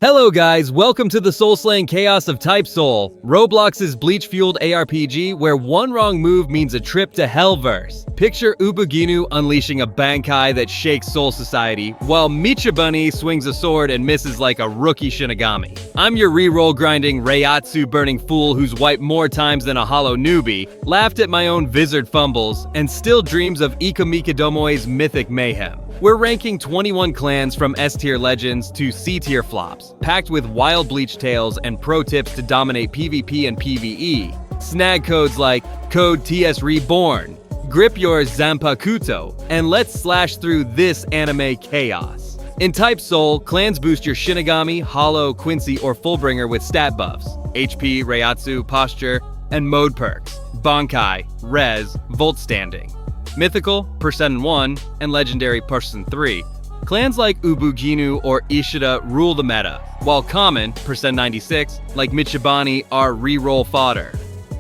Hello guys, welcome to the soul-slaying chaos of Type Soul, Roblox's Bleach-fueled ARPG where one wrong move means a trip to Hellverse. Picture Ubuginu unleashing a Bankai that shakes Soul Society, while Michibane swings a sword and misses like a rookie Shinigami. I'm your reroll grinding Reiatsu burning fool who's wiped more times than a hollow newbie, laughed at my own Vizard fumbles, and still dreams of Ikamikadomoe's mythic mayhem. We're ranking 21 clans from S-tier legends to C-tier flops, packed with wild Bleach tales and pro tips to dominate PvP and PvE. Snag codes like code TSREBORN, grip your Zanpakuto, and let's slash through this anime chaos. In Type Soul, clans boost your Shinigami, Hollow, Quincy, or Fullbringer with stat buffs, HP, Reiatsu, posture, and mode perks, Bankai, Res, Volt Standing. Mythical, Percent 1, and Legendary Percent 3. Clans like Ubuginu or Ishida rule the meta, while common, Percent 96, like Michibane are reroll fodder.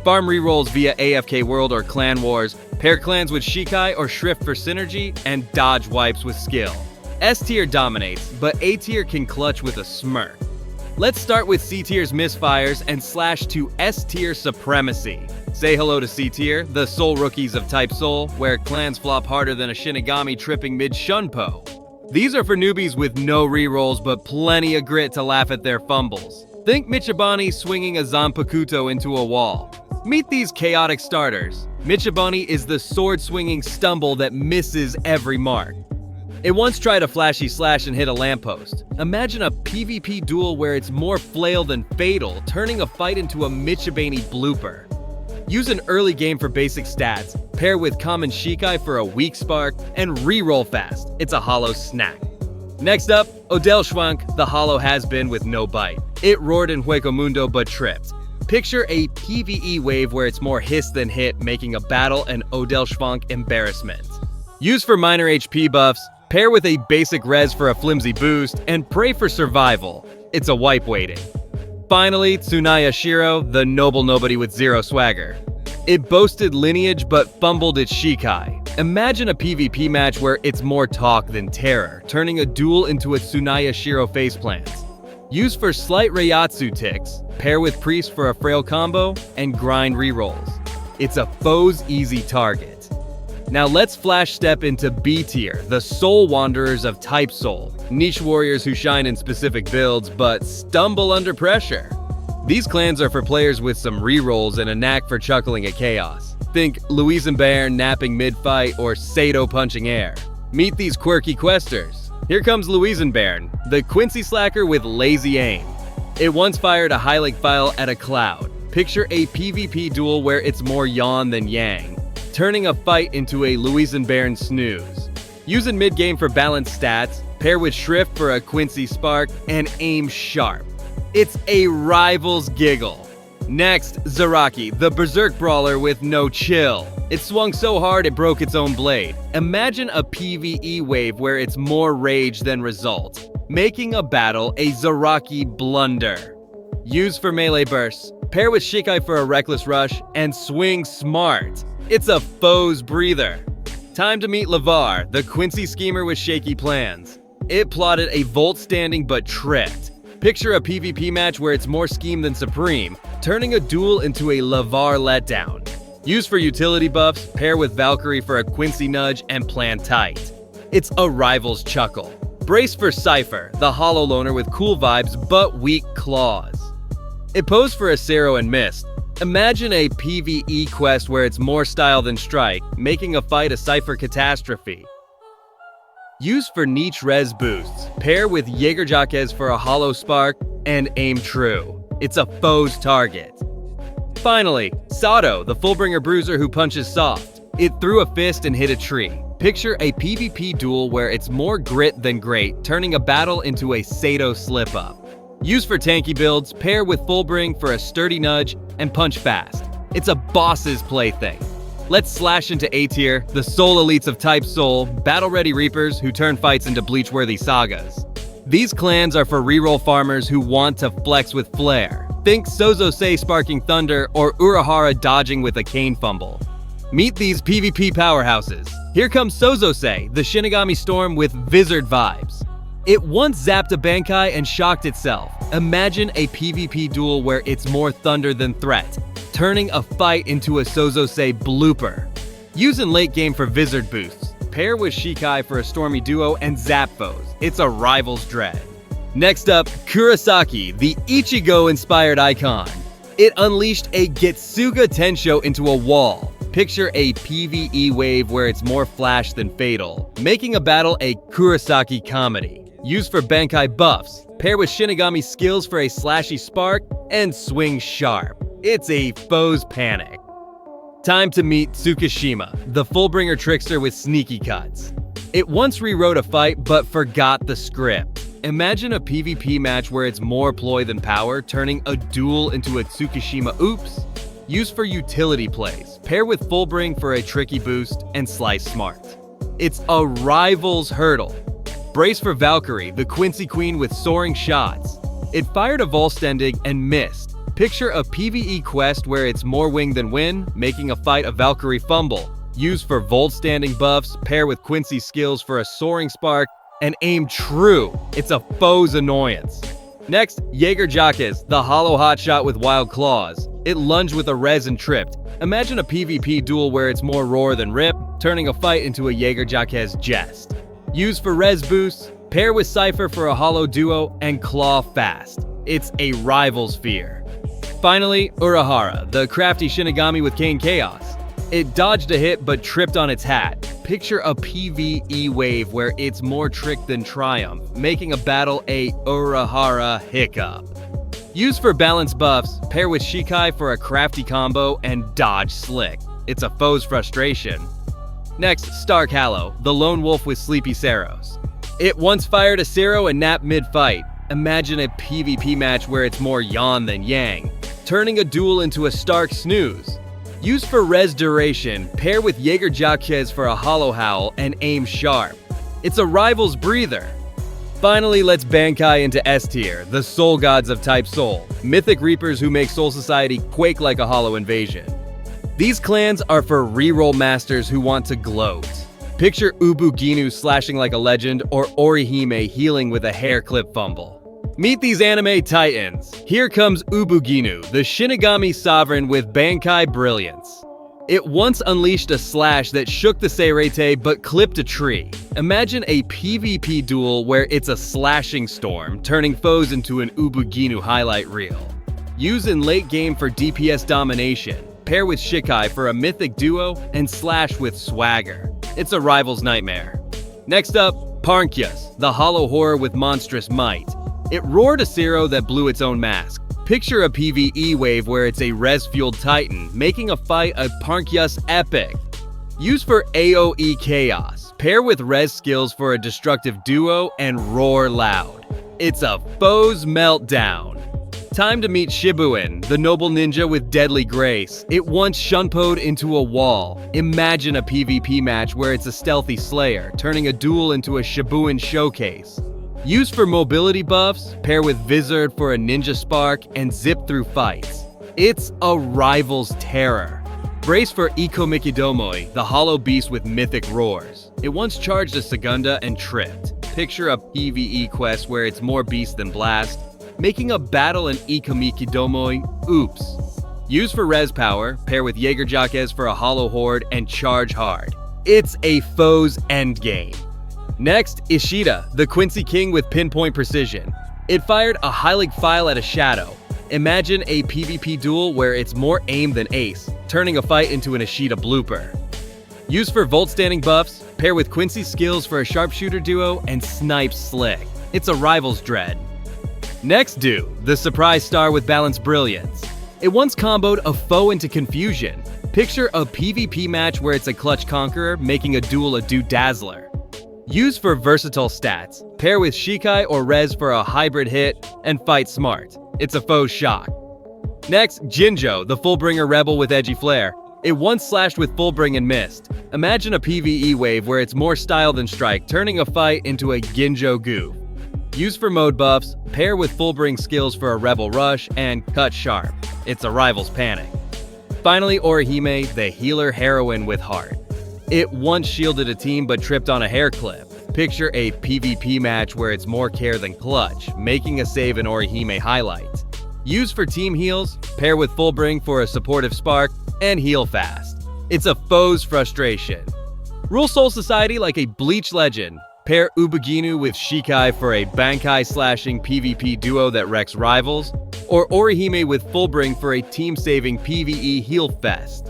Farm rerolls via AFK World or Clan Wars, pair clans with Shikai or Shrift for synergy, and dodge wipes with skill. S-tier dominates, but A-tier can clutch with a smirk. Let's start with C-tier's Misfires and slash to S-tier supremacy. Say hello to C-tier, the soul rookies of Type Soul, where clans flop harder than a Shinigami tripping mid-shunpo. These are for newbies with no rerolls but plenty of grit to laugh at their fumbles. Think Michibane swinging a Zanpakuto into a wall. Meet these chaotic starters. Michibane is the sword-swinging stumble that misses every mark. It once tried a flashy slash and hit a lamppost. Imagine a PvP duel where it's more flail than fatal, turning a fight into a Michibane blooper. Use an early game for basic stats, pair with common Shikai for a weak spark, and reroll fast. It's a hollow snack. Next up, Odell Schwank, the hollow has-been with no bite. It roared in Hueco Mundo but tripped. Picture a PvE wave where it's more hiss than hit, making a battle an Odell Schwank embarrassment. Use for minor HP buffs, pair with a basic res for a flimsy boost, and pray for survival. It's a wipe waiting. Finally, Tsunaya Shiro, the noble nobody with zero swagger. It boasted lineage but fumbled its Shikai. Imagine a PvP match where it's more talk than terror, turning a duel into a Tsunaya Shiro faceplants. Use for slight Reiatsu ticks, pair with Priest for a frail combo, and grind rerolls. It's a foe's easy target. Now let's flash step into B-tier, the soul wanderers of Type Soul. Niche warriors who shine in specific builds, but stumble under pressure. These clans are for players with some rerolls and a knack for chuckling at chaos. Think Louisenbairn napping mid-fight or Sato punching air. Meet these quirky questers. Here comes Louisenbairn, the Quincy slacker with lazy aim. It once fired a Hylic file at a cloud. Picture a PvP duel where it's more yawn than yang, turning a fight into a Louisenbairn snooze. Use in mid-game for balanced stats, pair with Shrift for a Quincy spark, and aim sharp. It's a rival's giggle. Next, Zaraki, the berserk brawler with no chill. It swung so hard it broke its own blade. Imagine a PvE wave where it's more rage than result, making a battle a Zaraki blunder. Use for melee bursts, pair with Shikai for a reckless rush, and swing smart. It's a foe's breather. Time to meet Lavar, the Quincy schemer with shaky plans. It plotted a Volt Standing but tripped. Picture a PvP match where it's more scheme than supreme, turning a duel into a Lavar letdown. Use for utility buffs, pair with Valkyrie for a Quincy nudge, and plan tight. It's a rival's chuckle. Brace for Cypher, the hollow loner with cool vibes but weak claws. It posed for Acero and Mist. Imagine a PvE quest where it's more style than strike, making a fight a Cypher catastrophe. Use for niche res boosts, pair with Jaeger-Jaquez for a hollow spark, and aim true. It's a foe's target. Finally, Sato, the Fullbringer bruiser who punches soft. It threw a fist and hit a tree. Picture a PvP duel where it's more grit than great, turning a battle into a Sato slip-up. Use for tanky builds, pair with Fullbring for a sturdy nudge, and punch fast. It's a boss's plaything. Let's slash into A-tier, the soul elites of Type Soul, battle-ready reapers who turn fights into Bleach-worthy sagas. These clans are for reroll farmers who want to flex with flair. Think Sozosei sparking thunder or Urahara dodging with a cane fumble. Meet these PvP powerhouses. Here comes Sozosei, the Shinigami Storm with Vizard vibes. It once zapped a Bankai and shocked itself. Imagine a PvP duel where it's more thunder than threat, turning a fight into a Sozose blooper. Use in late game for Wizard boosts. Pair with Shikai for a stormy duo and zap foes. It's a rival's dread. Next up, Kurosaki, the Ichigo-inspired icon. It unleashed a Getsuga Tensho into a wall. Picture a PvE wave where it's more flash than fatal, making a battle a Kurosaki comedy. Used for Bankai buffs, pair with Shinigami skills for a slashy spark and swing sharp. It's a foe's panic. Time to meet Tsukishima, the Fullbringer trickster with sneaky cuts. It once rewrote a fight but forgot the script. Imagine a PvP match where it's more ploy than power, turning a duel into a Tsukishima oops. Used for utility plays, pair with Fullbring for a tricky boost and slice smart. It's a rival's hurdle. Brace for Valkyrie, the Quincy Queen with soaring shots. It fired a Volstending and missed. Picture a PvE quest where it's more wing than win, making a fight a Valkyrie fumble. Used for Volt standing buffs, pair with Quincy skills for a soaring spark, and aim true. It's a foe's annoyance. Next, Jaeger Jacques, the hollow hotshot with wild claws. It lunged with a res and tripped. Imagine a PvP duel where it's more roar than rip, turning a fight into a Jaeger Jacques jest. Used for res boosts, pair with Cypher for a hollow duo, and claw fast. It's a rival's fear. Finally, Urahara, the crafty Shinigami with Kane Chaos. It dodged a hit but tripped on its hat. Picture a PvE wave where it's more trick than triumph, making a battle a Urahara hiccup. Used for balance buffs, pair with Shikai for a crafty combo and dodge slick. It's a foe's frustration. Next, Stark Hallow, the lone wolf with sleepy Saros. It once fired a Sero and napped mid-fight. Imagine a PvP match where it's more yawn than yang, turning a duel into a Stark snooze. Used for res duration, pair with Jaeger Jacques for a hollow howl and aim sharp. It's a rival's breather. Finally, let's Bankai into S tier, the soul gods of type Soul, mythic reapers who make Soul Society quake like a hollow invasion. These clans are for reroll masters who want to gloat. Picture Ubuginu slashing like a legend or Orihime healing with a hair clip fumble. Meet these anime titans. Here comes Ubuginu, the Shinigami sovereign with Bankai brilliance. It once unleashed a slash that shook the Seirete but clipped a tree. Imagine a PvP duel where it's a slashing storm, turning foes into an Ubuginu highlight reel. Use in late game for DPS domination. Pair with Shikai for a mythic duo and slash with swagger. It's a rival's nightmare. Next up, Parnkius, the hollow horror with monstrous might. It roared a Zero that blew its own mask. Picture a PvE wave where it's a res-fueled titan, making a fight a Parnkius epic. Used for AoE chaos. Pair with res skills for a destructive duo and roar loud. It's a foe's meltdown. Time to meet Shibuen, the noble ninja with deadly grace. It once shunpoed into a wall. Imagine a PvP match where it's a stealthy slayer, turning a duel into a Shibuen showcase. Used for mobility buffs, pair with Vizard for a ninja spark and zip through fights. It's a rival's terror. Brace for Ikomikidomoi, the hollow beast with mythic roars. It once charged a Segunda and tripped. Picture a PvE quest where it's more beast than blast, making a battle an Ikomikidomoi oops. Used for res power, pair with Jaeger Jacques for a hollow horde and charge hard. It's a foe's endgame. Next, Ishida, the Quincy King with pinpoint precision. It fired a Heilig File at a shadow. Imagine a PvP duel where it's more aim than ace, turning a fight into an Ishida blooper. Used for Volt standing buffs, pair with Quincy skills for a sharpshooter duo and snipe slick. It's a rival's dread. Next do, the surprise star with balanced brilliance. It once comboed a foe into confusion. Picture a PvP match where it's a clutch conqueror making a duel a dude dazzler. Used for versatile stats, pair with Shikai or res for a hybrid hit and fight smart. It's a foe's shock. Next, Jinjo, the Fullbringer rebel with edgy flair. It once slashed with Fullbring and missed. Imagine a PvE wave where it's more style than strike, turning a fight into a Ginjo goof. Used for mode buffs, pair with Fullbring skills for a rebel rush and cut sharp. It's a rival's panic. Finally, Orihime, the healer heroine with heart. It once shielded a team but tripped on a hair clip. Picture a PvP match where it's more care than clutch, making a save an Orihime highlight. Use for team heals, pair with full bring for a supportive spark, and heal fast. It's a foe's frustration. Rule Soul Society like a Bleach legend. Pair Ubuginu with Shikai for a Bankai slashing PvP duo that wrecks rivals, or Orihime with full bring for a team-saving PvE heal fest.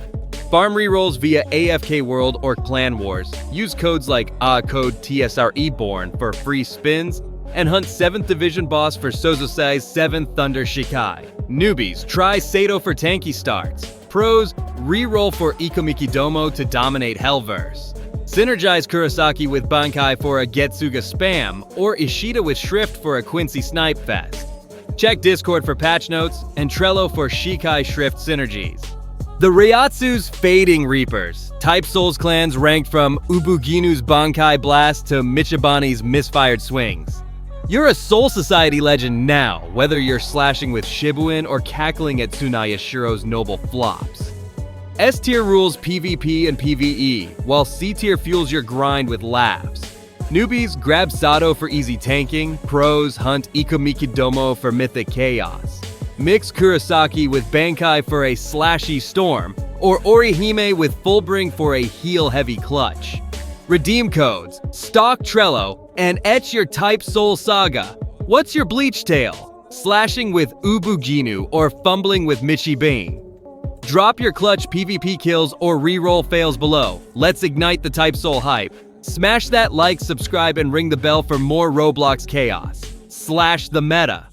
Farm rerolls via AFK World or Clan Wars. Use codes like code TSREBORN for free spins, and hunt 7th Division boss for Sozosai's 7th Thunder Shikai. Newbies, try Sato for tanky starts. Pros, reroll for Ikomikidomo to dominate Hellverse. Synergize Kurosaki with Bankai for a Getsuga spam, or Ishida with Shrift for a Quincy Snipe Fest. Check Discord for patch notes, and Trello for Shikai Shrift synergies. The Ryatsu's Fading Reapers. Type Souls clans ranked from Ubuginu's Bankai Blast to Michibane's Misfired Swings. You're a Soul Society legend now, whether you're slashing with Shibuin or cackling at Tsunaya Shiro's noble flops. S tier rules PvP and PvE, while C tier fuels your grind with laughs. Newbies, grab Sato for easy tanking. Pros, hunt Ikomikidomo for mythic chaos. Mix Kurosaki with Bankai for a slashy storm, or Orihime with full bring for a heal-heavy clutch. Redeem codes, stalk Trello, and etch your Type Soul saga. What's your Bleach tale? Slashing with Ubuginu or fumbling with Michibane? Drop your clutch PvP kills or reroll fails below. Let's ignite the Type Soul hype. Smash that like, subscribe, and ring the bell for more Roblox chaos. Slash the meta.